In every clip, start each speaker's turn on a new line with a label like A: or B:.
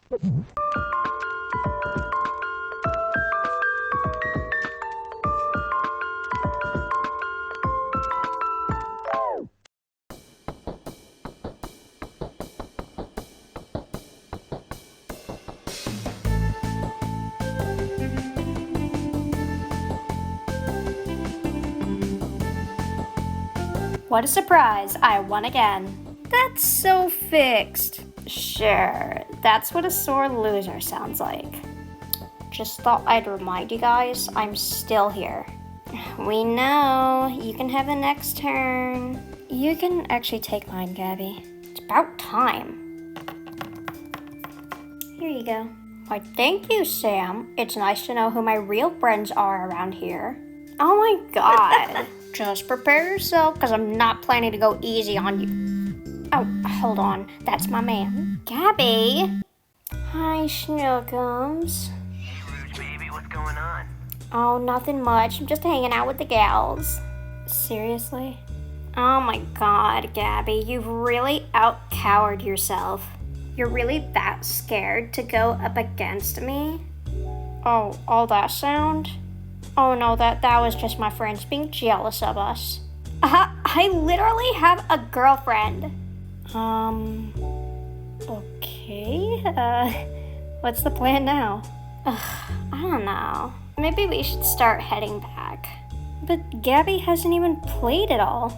A: What a surprise, I won again. That's so fixed. Sure, that's what a sore loser sounds like. Just thought I'd remind you guys, I'm still here. We know, you can have the next turn. You can actually take mine, Gabby. It's about time. Here you go. Why, thank you, Sam. It's nice to know who my real friends are around here. Oh my god. Just prepare yourself, because I'm not planning to go easy on you. Oh, hold on. That's my man. Gabby! Hi, Snookums.
B: Hey, Rouge, baby, what's going on?
A: Oh, nothing much. I'm just hanging out with the gals. Seriously? Oh my god, Gabby. You've really out-cowered yourself. You're really that scared to go up against me? Oh, all that sound? Oh no, that was just my friends being jealous of us. I literally have a girlfriend. Okay. What's the plan now? I don't know. Maybe we should start heading back. But Gabby hasn't even played at all.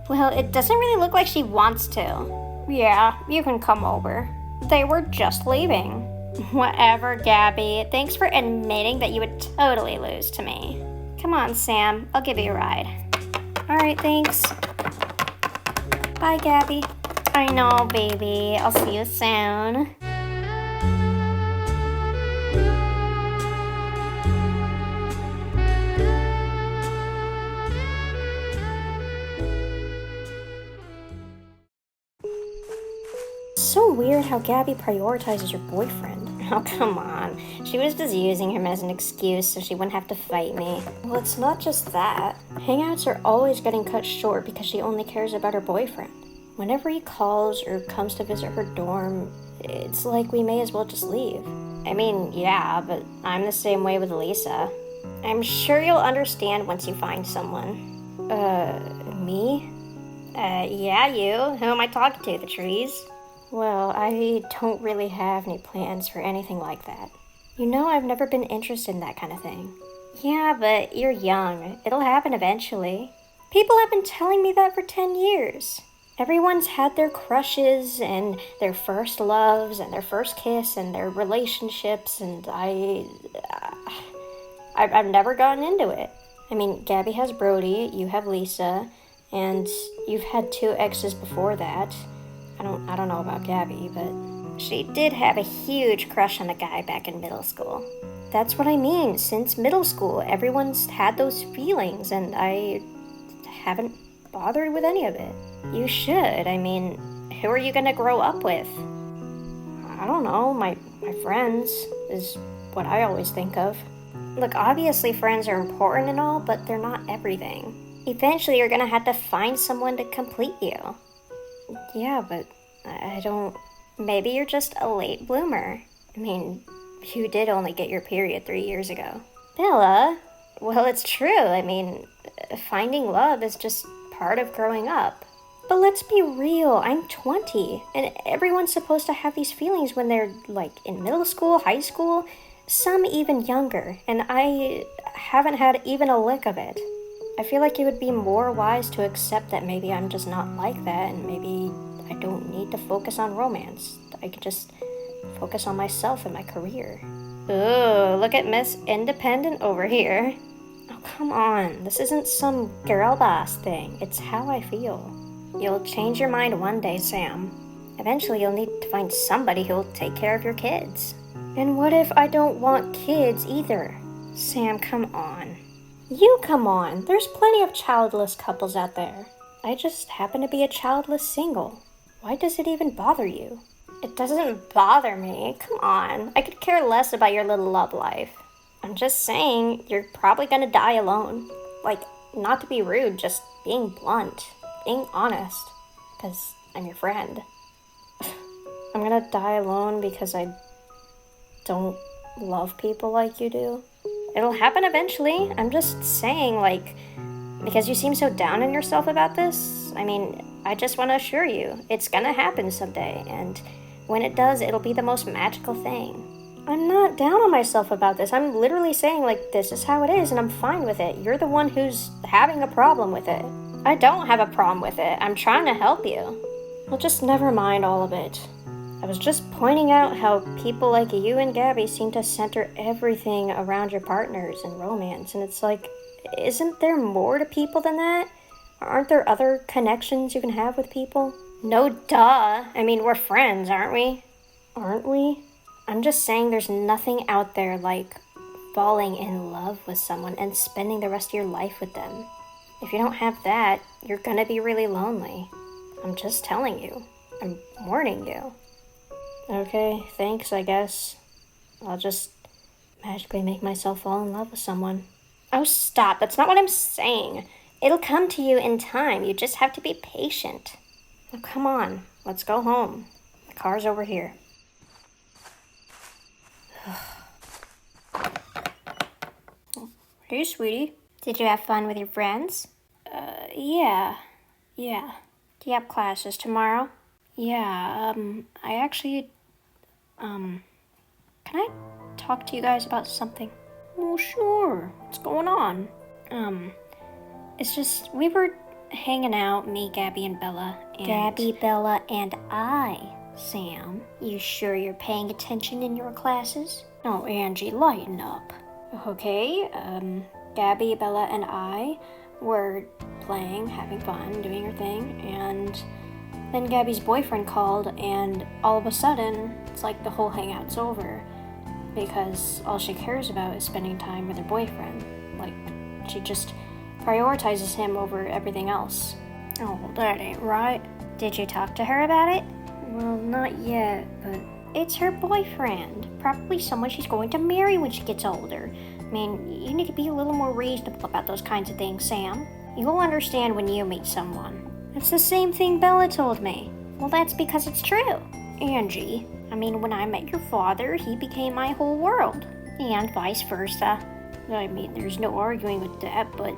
A: Well, it doesn't really look like she wants to. Yeah, you can come over. They were just leaving. Whatever, Gabby. Thanks for admitting that you would totally lose to me. Come on, Sam. I'll give you a ride. Alright, thanks. Bye, Gabby. I know, baby. I'll see you soon. So weird how Gabby prioritizes her boyfriend. Oh, come on. She was just using him as an excuse so she wouldn't have to fight me. Well, it's not just that. Hangouts are always getting cut short because she only cares about her boyfriend. Whenever he calls or comes to visit her dorm, it's like we may as well just leave. I mean, yeah, but I'm the same way with Lisa. I'm sure you'll understand once you find someone. Me? Yeah, you. Who am I talking to, the trees? Well, I don't really have any plans for anything like that. You know, I've never been interested in that kind of thing. Yeah, but you're young. It'll happen eventually. People have been telling me that for 10 years. Everyone's had their crushes and their first loves and their first kiss and their relationships, and I've never gotten into it. I mean, Gabby has Brody, you have Lisa, and you've had 2 exes before that. I don't know about Gabby, but she did have a huge crush on a guy back in middle school. That's what I mean. Since middle school, everyone's had those feelings, and I haven't bothered with any of it. You should. I mean, who are you gonna grow up with? I don't know. My friends is what I always think of. Look, obviously friends are important and all, but they're not everything. Eventually, you're gonna have to find someone to complete you. Yeah, but I don't... Maybe you're just a late bloomer. I mean, you did only get your period 3 years ago. Bella? Well, it's true. I mean, finding love is just part of growing up. But let's be real, I'm 20, and everyone's supposed to have these feelings when they're, like, in middle school, high school, some even younger, and I haven't had even a lick of it. I feel like it would be more wise to accept that maybe I'm just not like that, and maybe I don't need to focus on romance. I could just focus on myself and my career. Ooh, look at Miss Independent over here. Oh, come on. This isn't some girl boss thing. It's how I feel. You'll change your mind one day, Sam. Eventually, you'll need to find somebody who'll take care of your kids. And what if I don't want kids either? Sam, come on. You come on. There's plenty of childless couples out there. I just happen to be a childless single. Why does it even bother you? It doesn't bother me. Come on. I could care less about your little love life. I'm just saying, you're probably gonna die alone. Like, not to be rude, just being blunt. Being honest. Because I'm your friend. I'm gonna die alone because I don't love people like you do. It'll happen eventually. I'm just saying, like, because you seem so down on yourself about this, I mean, I just want to assure you, it's gonna happen someday, and when it does, it'll be the most magical thing. I'm not down on myself about this. I'm literally saying, like, this is how it is, and I'm fine with it. You're the one who's having a problem with it. I don't have a problem with it. I'm trying to help you. Well, just never mind all of it. I was just pointing out how people like you and Gabby seem to center everything around your partners and romance, and it's like, isn't there more to people than that? Aren't there other connections you can have with people? No, duh. I mean, we're friends, aren't we? Aren't we? I'm just saying there's nothing out there like falling in love with someone and spending the rest of your life with them. If you don't have that, you're gonna be really lonely. I'm just telling you. I'm warning you. Okay, thanks, I guess. I'll just magically make myself fall in love with someone. Oh, stop. That's not what I'm saying. It'll come to you in time. You just have to be patient. Oh, come on. Let's go home. The car's over here. Hey, sweetie. Did you have fun with your friends? Yeah. Do you have classes tomorrow? Yeah, I actually, can I talk to you guys about something? Oh, sure. What's going on? It's just, we were hanging out, me, Gabby, and Bella, and... Gabby, Bella, and I, Sam. You sure you're paying attention in your classes? Oh, Angie, lighten up. Okay, Gabby, Bella, and I were playing, having fun, doing her thing, and then Gabby's boyfriend called, and all of a sudden, it's like the whole hangout's over, because all she cares about is spending time with her boyfriend. Like, she just prioritizes him over everything else. Oh, that ain't right. Did you talk to her about it? Well, not yet, but it's her boyfriend. Probably someone she's going to marry when she gets older. I mean, you need to be a little more reasonable about those kinds of things, Sam. You'll understand when you meet someone. It's the same thing Bella told me. Well, that's because it's true. Angie, I mean, when I met your father, he became my whole world. And vice versa. I mean, there's no arguing with that, but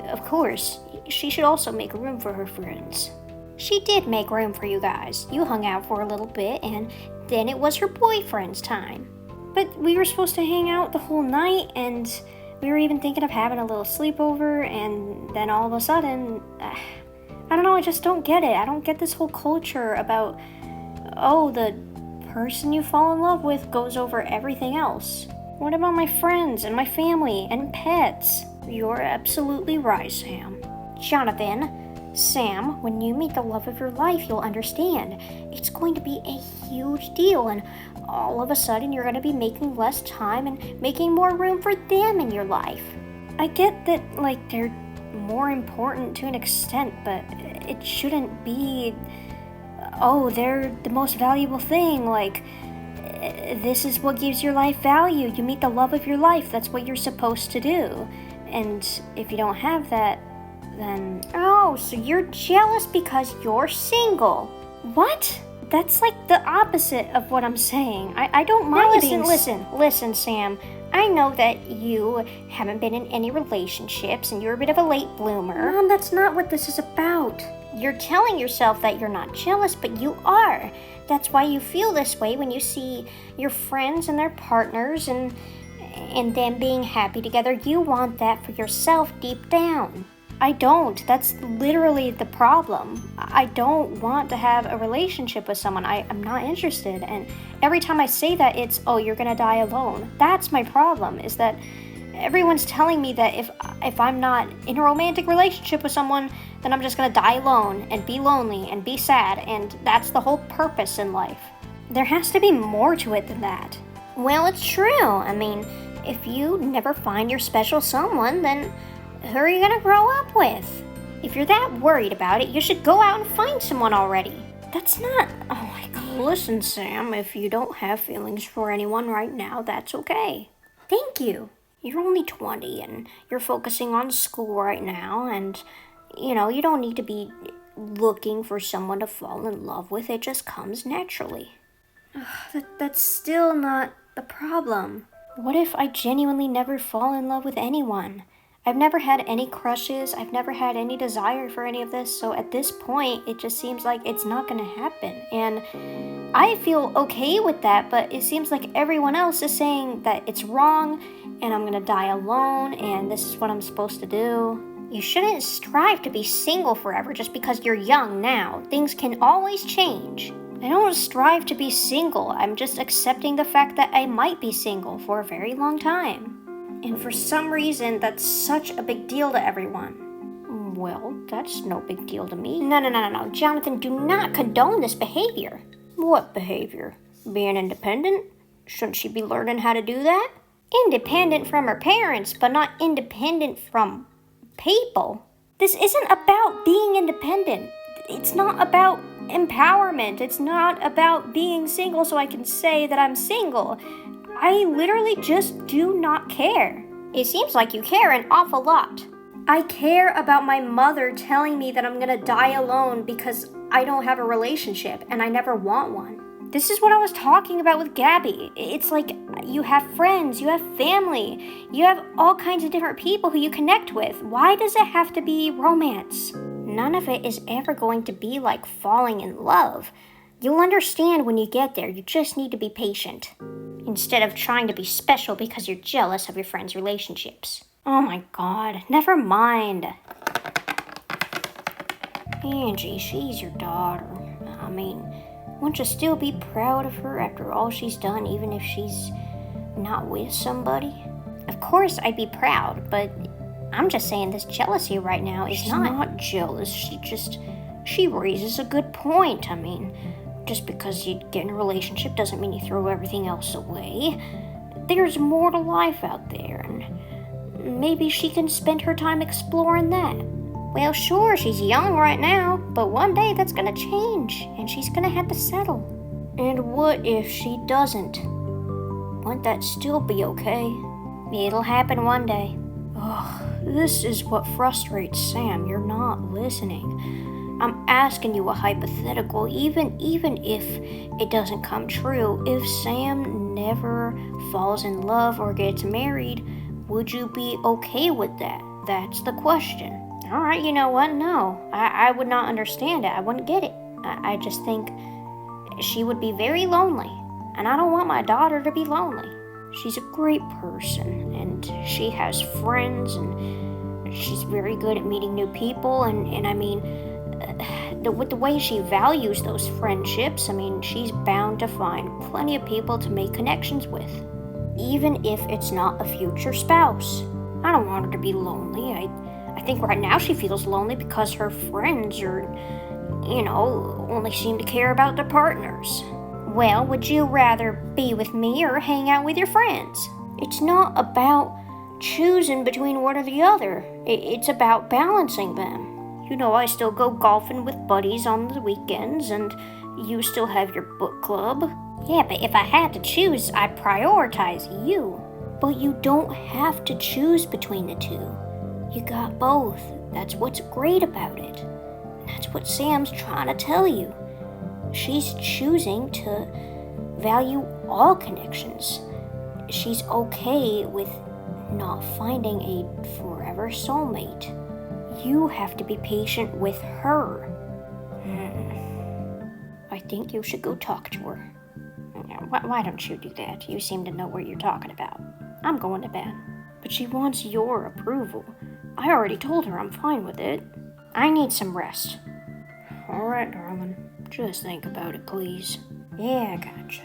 A: of course, she should also make room for her friends. She did make room for you guys. You hung out for a little bit, and then it was her boyfriend's time. But we were supposed to hang out the whole night, and we were even thinking of having a little sleepover, and then all of a sudden, I don't know, I just don't get it. I don't get this whole culture about, oh, the person you fall in love with goes over everything else. What about my friends and my family and pets? You're absolutely right, Sam. Jonathan, Sam, when you meet the love of your life, you'll understand. It's going to be a huge deal, and all of a sudden you're going to be making less time and making more room for them in your life. I get that, like, they're more important to an extent, but it shouldn't be, oh, they're the most valuable thing. Like, this is what gives your life value. You meet the love of your life. That's what you're supposed to do. And if you don't have that, then... Oh, so you're jealous because you're single. What? That's like the opposite of what I'm saying. I don't mind being... Listen, Sam. I know that you haven't been in any relationships and you're a bit of a late bloomer. Mom, that's not what this is about. You're telling yourself that you're not jealous, but you are. That's why you feel this way when you see your friends and their partners and them being happy together. You want that for yourself deep down. I don't. That's literally the problem. I don't want to have a relationship with someone. I'm not interested. And every time I say that, it's, oh, you're gonna die alone. That's my problem, is that everyone's telling me that if I'm not in a romantic relationship with someone, then I'm just gonna die alone and be lonely and be sad, and that's the whole purpose in life. There has to be more to it than that. Well, it's true. I mean, if you never find your special someone, then who are you gonna grow up with? If you're that worried about it, you should go out and find someone already. That's not... Oh my God. Listen, Sam, if you don't have feelings for anyone right now, that's okay. Thank you. You're only 20 and you're focusing on school right now, and, you know, you don't need to be looking for someone to fall in love with. It just comes naturally. That's still not the problem? What if I genuinely never fall in love with anyone? I've never had any crushes, I've never had any desire for any of this, so at this point, it just seems like it's not gonna happen. And I feel okay with that, but it seems like everyone else is saying that it's wrong, and I'm gonna die alone, and this is what I'm supposed to do. You shouldn't strive to be single forever just because you're young now. Things can always change. I don't strive to be single, I'm just accepting the fact that I might be single for a very long time. And for some reason, that's such a big deal to everyone. Well, that's no big deal to me. No. Jonathan, do not condone this behavior. What behavior? Being independent? Shouldn't she be learning how to do that? Independent from her parents, but not independent from people. This isn't about being independent. It's not about empowerment. It's not about being single so I can say that I'm single. I literally just do not care. It seems like you care an awful lot. I care about my mother telling me that I'm gonna die alone because I don't have a relationship and I never want one. This is what I was talking about with Gabby. It's like you have friends, you have family, you have all kinds of different people who you connect with. Why does it have to be romance? None of it is ever going to be like falling in love. You'll understand when you get there. You just need to be patient. Instead of trying to be special because you're jealous of your friends' relationships. Oh my god, never mind. Angie, she's your daughter. I mean, won't you still be proud of her after all she's done, even if she's not with somebody? Of course I'd be proud, but I'm just saying this jealousy right now is not jealous. She raises a good point. I mean, just because you get in a relationship doesn't mean you throw everything else away. There's more to life out there, and maybe she can spend her time exploring that. Well, sure, she's young right now, but one day that's gonna change, and she's gonna have to settle. And what if she doesn't? Won't that still be okay? It'll happen one day. Ugh, this is what frustrates Sam. You're not listening. I'm asking you a hypothetical, even if it doesn't come true. If Sam never falls in love or gets married, would you be okay with that? That's the question. Alright, you know what? No, I would not understand it. I wouldn't get it. I just think she would be very lonely, and I don't want my daughter to be lonely. She's a great person, and she has friends, and she's very good at meeting new people, and I mean, with the way she values those friendships, I mean, she's bound to find plenty of people to make connections with, even if it's not a future spouse. I don't want her to be lonely. I think right now she feels lonely because her friends only seem to care about their partners. Well, would you rather be with me or hang out with your friends? It's not about choosing between one or the other. It's about balancing them. You know, I still go golfing with buddies on the weekends, and you still have your book club. Yeah, but if I had to choose, I'd prioritize you. But you don't have to choose between the two. You got both. That's what's great about it. And that's what Sam's trying to tell you. She's choosing to value all connections. She's okay with not finding a forever soulmate. You have to be patient with her. I think you should go talk to her. Why don't you do that? You seem to know what you're talking about. I'm going to bed. But she wants your approval. I already told her I'm fine with it. I need some rest. All right, darling. Just think about it, please. Yeah, I gotcha.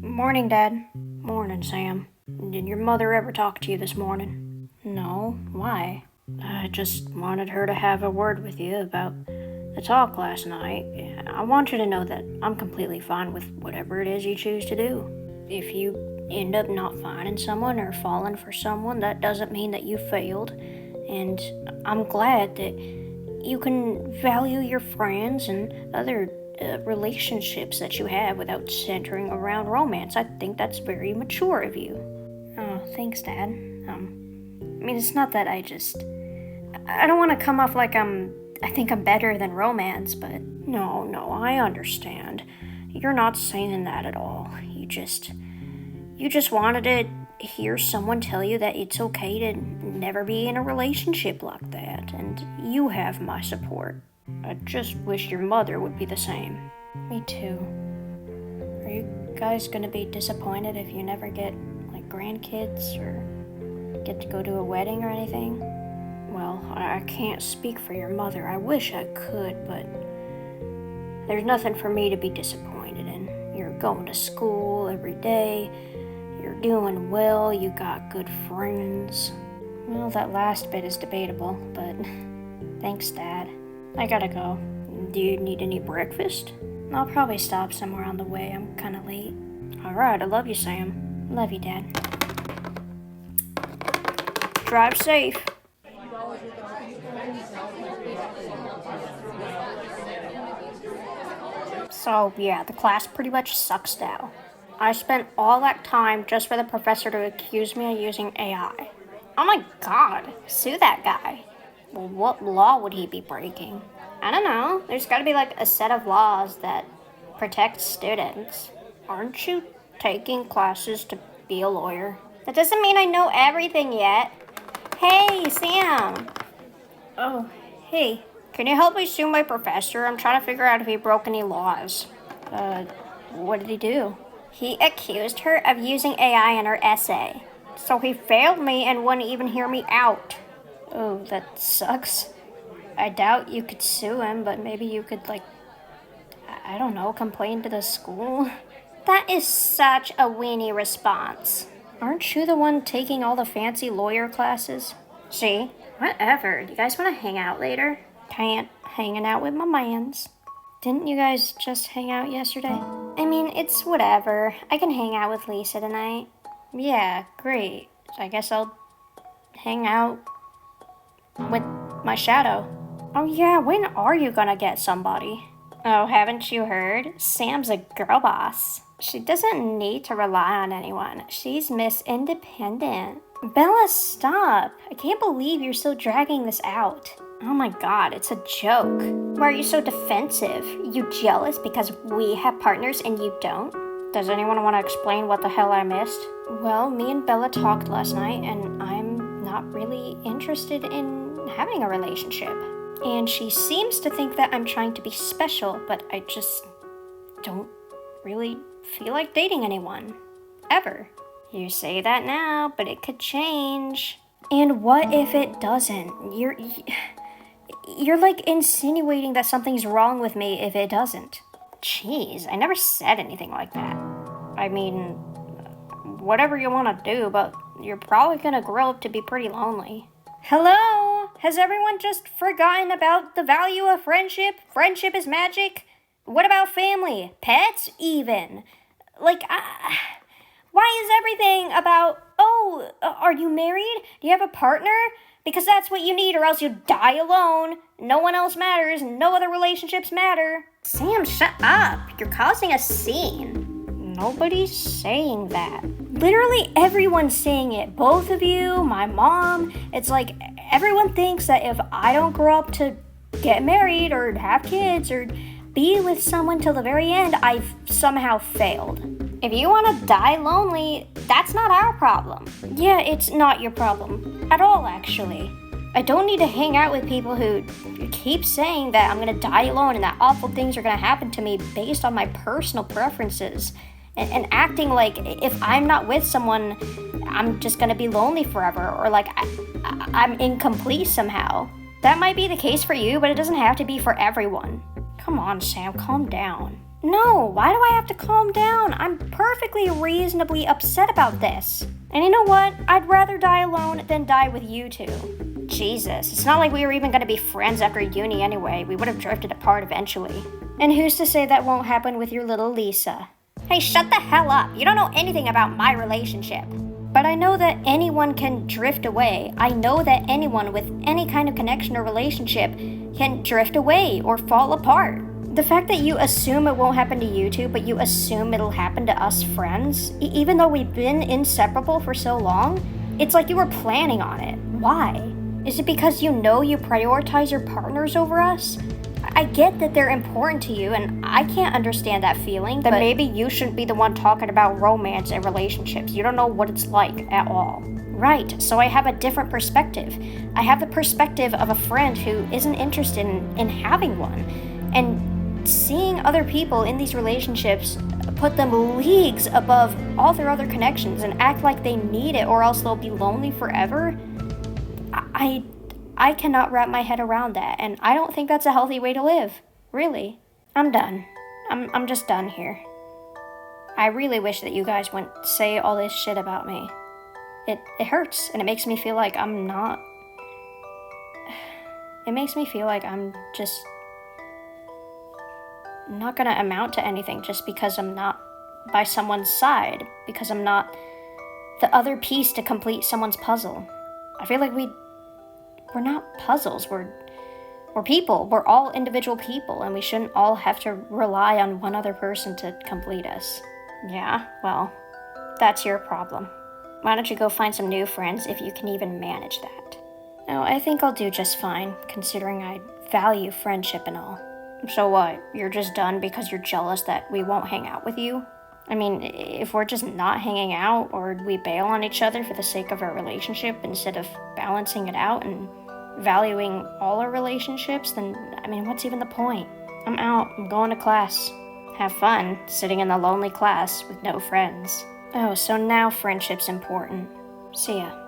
A: Morning, Dad. Morning, Sam. Did your mother ever talk to you this morning? No. Why? I just wanted her to have a word with you about the talk last night. I want you to know that I'm completely fine with whatever it is you choose to do. If you end up not finding someone or falling for someone, that doesn't mean that you failed. And I'm glad that you can value your friends and other relationships that you have without centering around romance. I think that's very mature of you. Oh, thanks, Dad. I mean, it's not that I I don't want to come off like I think I'm better than romance, but no, I understand. You're not saying that at all. You just wanted to hear someone tell you that it's okay to never be in a relationship like that, and you have my support. I just wish your mother would be the same. Me too. Are you guys gonna be disappointed if you never get, like, grandkids or get to go to a wedding or anything? Well, I can't speak for your mother. I wish I could, but there's nothing for me to be disappointed in. You're going to school every day. You're doing well. You got good friends. Well, that last bit is debatable, but thanks, Dad. I gotta go. Do you need any breakfast? I'll probably stop somewhere on the way. I'm kind of late. All right, I love you, Sam. Love you, Dad. Drive safe. So, yeah, the class pretty much sucks now. I spent all that time just for the professor to accuse me of using AI. Oh my god, sue that guy. Well, what law would he be breaking? I don't know. There's gotta be like a set of laws that protect students. Aren't you taking classes to be a lawyer? That doesn't mean I know everything yet. Hey, Sam. Oh, hey. Can you help me sue my professor? I'm trying to figure out if he broke any laws. What did he do? He accused her of using AI in her essay. So he failed me and wouldn't even hear me out. Oh, that sucks. I doubt you could sue him, but maybe you could, like, I don't know, complain to the school? That is such a weenie response. Aren't you the one taking all the fancy lawyer classes? See? Whatever. Do you guys want to hang out later? Can't. Hanging out with my mans. Didn't you guys just hang out yesterday? I mean, it's whatever. I can hang out with Lisa tonight. Yeah, great. I guess I'll hang out with my shadow. Oh yeah, when are you gonna get somebody? Oh, haven't you heard? Sam's a girl boss. She doesn't need to rely on anyone. She's Miss Independent. Bella, stop. I can't believe you're still dragging this out. Oh my god, it's a joke. Why are you so defensive? You jealous because we have partners and you don't? Does anyone want to explain what the hell I missed? Well, me and Bella talked last night and I'm not really interested in having a relationship. And she seems to think that I'm trying to be special, but I just don't really feel like dating anyone. Ever. You say that now, but it could change. And what if it doesn't? You're like insinuating that something's wrong with me if it doesn't. Jeez, I never said anything like that. I mean, whatever you want to do, but you're probably gonna grow up to be pretty lonely. Hello? Has everyone just forgotten about the value of friendship? Friendship is magic? What about family? Pets, even? Like, why is everything about, oh, are you married? Do you have a partner? Because that's what you need, or else you die alone. No one else matters. No other relationships matter. Sam, shut up. You're causing a scene. Nobody's saying that. Literally everyone's saying it. Both of you, my mom. It's like everyone thinks that if I don't grow up to get married or have kids or be with someone till the very end, I've somehow failed. If you want to die lonely, that's not our problem. Yeah, it's not your problem. At all, actually. I don't need to hang out with people who keep saying that I'm going to die alone and that awful things are going to happen to me based on my personal preferences. And acting like if I'm not with someone, I'm just going to be lonely forever. Or like I'm incomplete somehow. That might be the case for you, but it doesn't have to be for everyone. Come on, Sam, calm down. No, why do I have to calm down? I'm perfectly reasonably upset about this. And you know what? I'd rather die alone than die with you two. Jesus, it's not like we were even going to be friends after uni anyway. We would have drifted apart eventually. And who's to say that won't happen with your little Lisa? Hey, shut the hell up. You don't know anything about my relationship. But I know that anyone can drift away. I know that anyone with any kind of connection or relationship can drift away or fall apart. The fact that you assume it won't happen to you two, but you assume it'll happen to us friends, even though we've been inseparable for so long, it's like you were planning on it. Why? Is it because you know you prioritize your partners over us? I get that they're important to you, and I can't understand that feeling. Then maybe you shouldn't be the one talking about romance and relationships. You don't know what it's like at all. Right, so I have a different perspective. I have the perspective of a friend who isn't interested in having one. And seeing other people in these relationships put them leagues above all their other connections and act like they need it or else they'll be lonely forever, I cannot wrap my head around that, and I don't think that's a healthy way to live. Really. I'm done. I'm just done here. I really wish that you guys wouldn't say all this shit about me. It hurts, and it makes me feel like I'm not... It makes me feel like I'm just not gonna amount to anything just because I'm not by someone's side, because I'm not the other piece to complete someone's puzzle. I feel like we're not puzzles, we're people. We're all individual people, and we shouldn't all have to rely on one other person to complete us. Yeah, well, that's your problem. Why don't you go find some new friends if you can even manage that? No, I think I'll do just fine, considering I value friendship and all. So what, you're just done because you're jealous that we won't hang out with you? I mean, if we're just not hanging out, or we bail on each other for the sake of our relationship instead of balancing it out and valuing all our relationships, then, I mean, what's even the point? I'm out. I'm going to class. Have fun sitting in the lonely class with no friends. Oh, so now friendship's important. See ya.